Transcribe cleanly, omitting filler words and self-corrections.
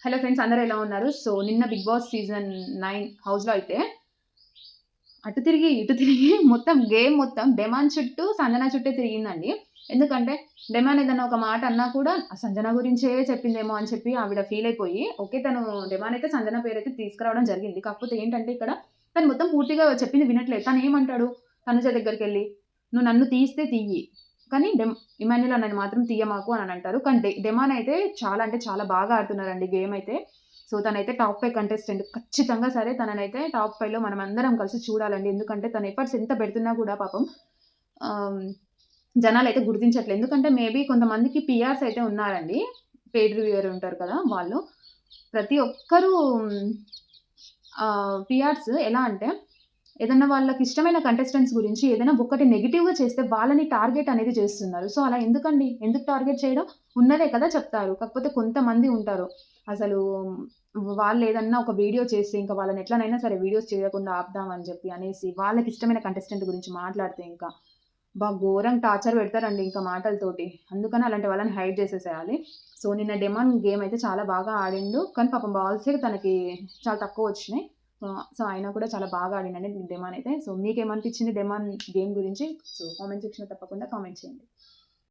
Hello friends, అందరూ ఎలా ఉన్నారు? సో, నిన్న 'బిగ్ బాస్' సీజన్ 9 హౌస్‌లో అయితే అటు తిరిగి, ఇటు తిరిగి మొత్తం గేమ్ మొత్తం డెమాన్ చుట్టూ, సంజన చుట్టే తిరిగిందండి. ఎందుకంటే డెమాన్ ఏదన్నా ఒక మాట అన్నా కూడా సంజన గురించే చెప్పిందేమో అని చెప్పి ఆవిడ ఫీల్ అయిపోయి, ఓకే. డెమాన్ అయితే సంజన పేరైతే తీసుకురావడం జరిగింది. కాకపోతే ఏంటంటే ఇక్కడ తను మొత్తం పూర్తిగా చెప్పింది వినట్లేదు. తనేమంటాడు తనుజ దగ్గరికెళ్ళి, "నువ్వు నన్ను తీస్తే తియ్యి. కానీ ఇమాన్యుల్ అన్నని మాత్రం తీయమాకు" అని అంటారు. కానీ డెమాన్ అయితే చాలా అంటే చాలా బాగా ఆడుతున్నారండి గేమ్ అయితే. సో, తనైతే టాప్ 5 కంటెస్టెంట్. ఖచ్చితంగా సరే తననైతే టాప్ 5లో మనమందరం కలిసి చూడాలండి. ఎందుకంటే తన ఎఫర్ట్స్ ఎంత పెడుతున్నా కూడా పాపం ఆహ్, జనాలైతే గుర్తించట్లేదు. ఎందుకంటే మేబీ కొంతమందికి పీఆర్స్ అయితే ఉన్నారండి. పెయిడ్ రివ్యూయర్ ఉంటారు కదా! వాళ్ళు. ప్రతి ఒక్కరు పీఆర్స్ ఎలా అంటే ఏదన్నా వాళ్ళకిష్టమైన కంటెస్టెంట్స్ గురించి ఏదైనా ఒకటి నెగెటివ్‌గా చేస్తే వాళ్ళని టార్గెట్ అనేది చేస్తున్నారు. సో, అలా ఎందుకండి? ఎందుకు టార్గెట్ చేయడం? ఉన్నదే కదా చెప్తారు. కాకపోతే కొంతమంది ఉంటారు. అసలు వాళ్ళేదన్నా ఒక వీడియో చేసి ఇంక వాళ్ళని ఎట్లనైనా సరే వీడియోస్ చేయకుండా ఆపుదాం అని చెప్పి అనేసి వాళ్ళకిష్టమైన కంటెస్టెంట్ గురించి మాట్లాడితే ఇంకా ఘోరంగా టార్చర్ పెడతారండి ఇంకా మాటలతోటి. అందుకని అలాంటి వాళ్ళని హైడ్ చేసేసేయాలి. సో, నిన్న డెమాన్ గేమ్ అయితే చాలా బాగా ఆడిండు. కానీ పాపం బాల్సే తనకి చాలా తక్కువొచ్చినాయి. సో, అయినా కూడా చాలా బాగా ఆడిండండి డెమాన్ అయితే. సో, మీకేమనిపించింది డెమాన్ గేమ్ గురించి? సో, కామెంట్ సెక్షన్‌లో తప్పకుండా కామెంట్ చేయండి.